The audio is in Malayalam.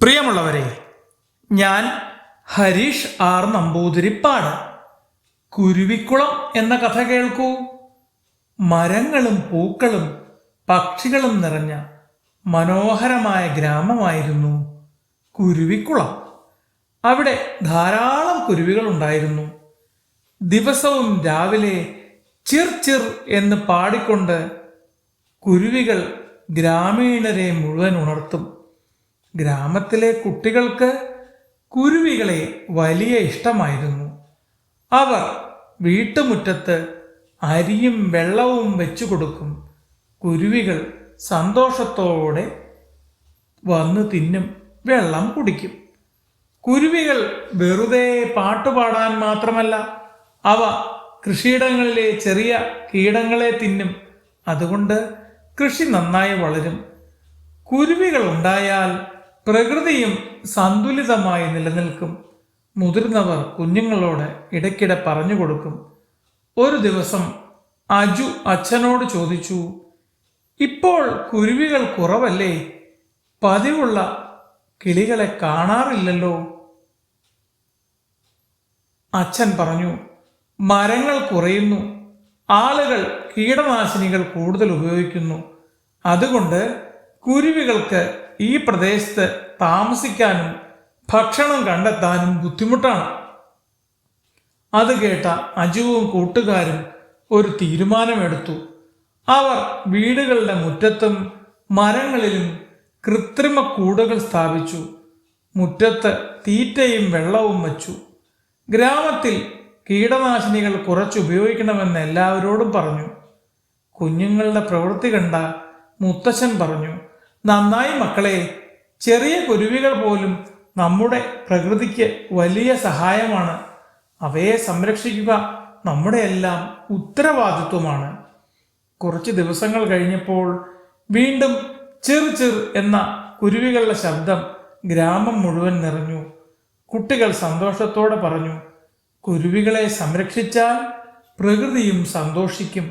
പ്രിയമുള്ളവരെ, ഞാൻ ഹരീഷ് ആർ നമ്പൂതിരിപ്പാട്. കുരുവിക്കുളം എന്ന കഥ കേൾക്കൂ. മരങ്ങളും പൂക്കളും പക്ഷികളും നിറഞ്ഞ മനോഹരമായ ഗ്രാമമായിരുന്നു കുരുവിക്കുളം. അവിടെ ധാരാളം കുരുവികൾ ഉണ്ടായിരുന്നു. ദിവസവും രാവിലെ ചിർ ചിർ എന്ന് പാടിക്കൊണ്ട് കുരുവികൾ ഗ്രാമീണരെ മുഴുവൻ ഉണർത്തും. ഗ്രാമത്തിലെ കുട്ടികൾക്ക് കുരുവികളെ വലിയ ഇഷ്ടമായിരുന്നു. അവർ വീട്ടുമുറ്റത്ത് അരിയും വെള്ളവും വെച്ചു കൊടുക്കും. കുരുവികൾ സന്തോഷത്തോടെ വന്ന് തിന്നും, വെള്ളം കുടിക്കും. കുരുവികൾ വെറുതെ പാട്ടുപാടാൻ മാത്രമല്ല, അവ കൃഷിയിടങ്ങളിലെ ചെറിയ കീടങ്ങളെ തിന്നും. അതുകൊണ്ട് കൃഷി നന്നായി വളരും. കുരുവികൾ ഉണ്ടായാൽ പ്രകൃതിയും സന്തുലിതമായി നിലനിൽക്കും. മുതിർന്നവർ കുഞ്ഞുങ്ങളോട് ഇടയ്ക്കിടെ പറഞ്ഞു കൊടുക്കും. ഒരു ദിവസം അജു അച്ഛനോട് ചോദിച്ചു, ഇപ്പോൾ കുരുവികൾ കുറവല്ലേ? പതിവുള്ള കിളികളെ കാണാറില്ലല്ലോ. അച്ഛൻ പറഞ്ഞു, മരങ്ങൾ കുറയുന്നു, ആളുകൾ കീടനാശിനികൾ കൂടുതൽ ഉപയോഗിക്കുന്നു. അതുകൊണ്ട് കുരുവികൾക്ക് ഈ പ്രദേശത്ത് താമസിക്കാനും ഭക്ഷണം കണ്ടെത്താനും ബുദ്ധിമുട്ടാണ്. അത് കേട്ട അജുവും കൂട്ടുകാരും ഒരു തീരുമാനമെടുത്തു. അവർ വീടുകളുടെ മുറ്റത്തും മരങ്ങളിലും കൃത്രിമ കൂടുകൾ സ്ഥാപിച്ചു. മുറ്റത്ത് തീറ്റയും വെള്ളവും വച്ചു. ഗ്രാമത്തിൽ കീടനാശിനികൾ കുറച്ചുപയോഗിക്കണമെന്ന് എല്ലാവരോടും പറഞ്ഞു. കുഞ്ഞുങ്ങളുടെ പ്രവൃത്തി കണ്ട മുത്തശ്ശൻ പറഞ്ഞു, നന്നായി മക്കളെ, ചെറിയ കുരുവികൾ പോലും നമ്മുടെ പ്രകൃതിക്ക് വലിയ സഹായമാണ്. അവയെ സംരക്ഷിക്കുക നമ്മുടെ എല്ലാം ഉത്തരവാദിത്വമാണ്. കുറച്ച് ദിവസങ്ങൾ കഴിഞ്ഞപ്പോൾ വീണ്ടും ചിർ ചിർ എന്ന കുരുവികളുടെ ശബ്ദം ഗ്രാമം മുഴുവൻ നിറഞ്ഞു. കുട്ടികൾ സന്തോഷത്തോടെ പറഞ്ഞു, കുരുവികളെ സംരക്ഷിച്ചാൽ പ്രകൃതിയും സന്തോഷിക്കും.